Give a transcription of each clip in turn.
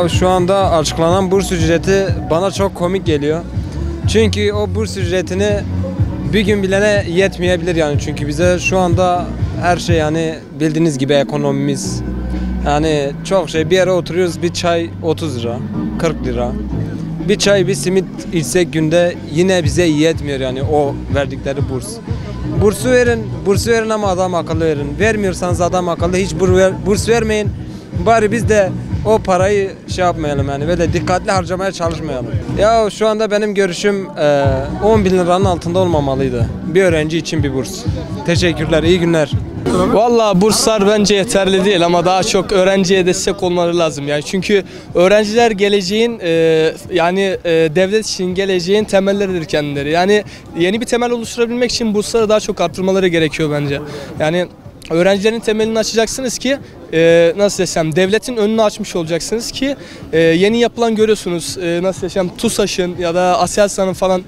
Ya şu anda açıklanan burs ücreti bana çok komik geliyor. Çünkü o burs ücretini bir gün bilene yetmeyebilir yani. Çünkü bize şu anda her şey yani bildiğiniz gibi ekonomimiz. Yani çok şey, bir yere oturuyoruz, bir çay 30 lira, 40 lira. Bir çay, bir simit içsek günde yine bize yetmiyor yani o verdikleri burs. Bursu verin ama adam akıllı verin. Vermiyorsanız adam akıllı hiç burs vermeyin. Bari biz de o parayı şey yapmayalım yani, böyle dikkatli harcamaya çalışmayalım. Ya şu anda benim görüşüm 10 bin liranın altında olmamalıydı. Bir öğrenci için bir burs. Teşekkürler, iyi günler. Vallahi burslar bence yeterli değil ama daha çok öğrenciye destek olmaları lazım. Yani çünkü öğrenciler geleceğin devlet için geleceğin temelleridir kendileri. Yani yeni bir temel oluşturabilmek için bursları daha çok arttırmaları gerekiyor bence. Yani öğrencilerin temelini açacaksınız ki nasıl desem, devletin önünü açmış olacaksınız ki yeni yapılan görüyorsunuz, nasıl desem, TUSAŞ'ın ya da Aselsan'ın falan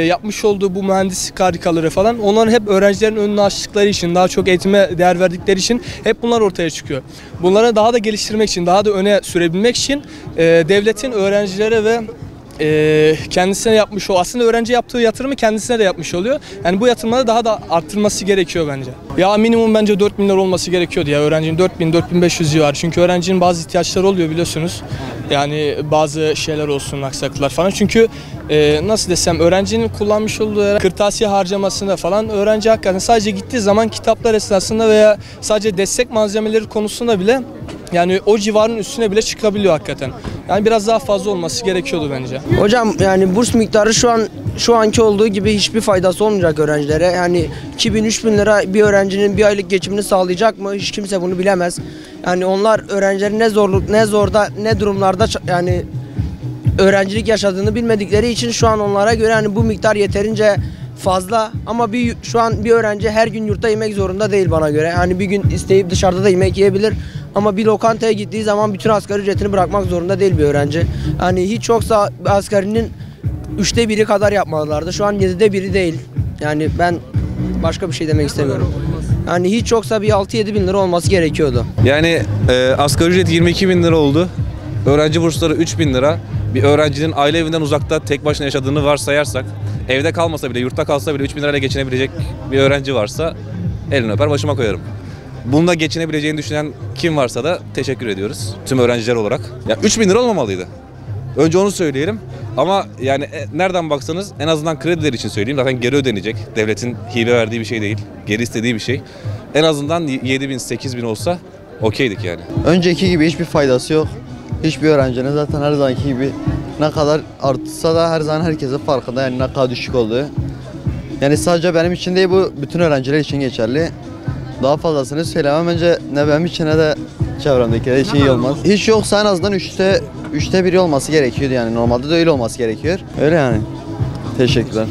yapmış olduğu bu mühendislik harikaları falan, onların hep öğrencilerin önünü açtıkları için, daha çok eğitime değer verdikleri için hep bunlar ortaya çıkıyor. Bunları daha da geliştirmek için, daha da öne sürebilmek için devletin öğrencilere ve kendisine yapmış o, aslında öğrenci yaptığı yatırımı kendisine de yapmış oluyor. Yani bu yatırımları daha da arttırması gerekiyor bence. Ya minimum bence 4 bin lira olması gerekiyordu ya öğrencinin, 4.000-4.500 civarı. Çünkü öğrencinin bazı ihtiyaçları oluyor biliyorsunuz. Yani bazı şeyler olsun, aksaklıklar falan. Çünkü nasıl desem, öğrencinin kullanmış olduğu kırtasiye harcamasında falan öğrenci hakikaten sadece gittiği zaman kitaplar esnasında veya sadece destek malzemeleri konusunda bile yani o civarın üstüne bile çıkabiliyor hakikaten. Yani biraz daha fazla olması gerekiyordu bence. Hocam yani burs miktarı şu anki olduğu gibi hiçbir faydası olmayacak öğrencilere. Yani 2000-3000 lira bir öğrencinin bir aylık geçimini sağlayacak mı? Hiç kimse bunu bilemez. Yani onlar öğrencilerin ne durumlarda yani öğrencilik yaşadığını bilmedikleri için şu an onlara göre yani bu miktar yeterince fazla, ama şu an bir öğrenci her gün yurtta yemek zorunda değil bana göre. Hani bir gün isteyip dışarıda da yemek yiyebilir ama bir lokantaya gittiği zaman bütün asgari ücretini bırakmak zorunda değil bir öğrenci. Hani hiç yoksa asgarinin 3'te 1'i kadar yapmalılardı. Şu an 7'de 1'i değil. Yani ben başka bir şey demek istemiyorum. Yani hiç yoksa bir 6-7 bin lira olması gerekiyordu. Yani asgari ücret 22 bin lira oldu. Öğrenci bursları 3 bin lira. Bir öğrencinin aile evinden uzakta tek başına yaşadığını varsayarsak, evde kalmasa bile, yurtta kalsa bile 3 bin lirayla geçinebilecek bir öğrenci varsa elini öper başıma koyarım. Bununla geçinebileceğini düşünen kim varsa da teşekkür ediyoruz tüm öğrenciler olarak. Ya 3 bin lira olmamalıydı. Önce onu söyleyelim. Ama yani nereden baksanız, en azından krediler için söyleyeyim, zaten geri ödenecek. Devletin hibe verdiği bir şey değil, geri istediği bir şey. En azından 7 bin, 8 bin olsa okeydik yani. Önceki gibi hiçbir faydası yok. Hiçbir öğrencinin zaten her zamanki gibi ne kadar artsa da her zaman herkese farkında, yani ne kadar düşük olduğu. Yani sadece benim için değil, bu bütün öğrenciler için geçerli. Daha fazlasını söylemem, bence ne benim için ne de çevremdekiler için iyi olmaz. Hiç yoksa en azından 3'te 1'i olması gerekiyordu yani, normalde de öyle olması gerekiyor. Öyle yani. Teşekkürler.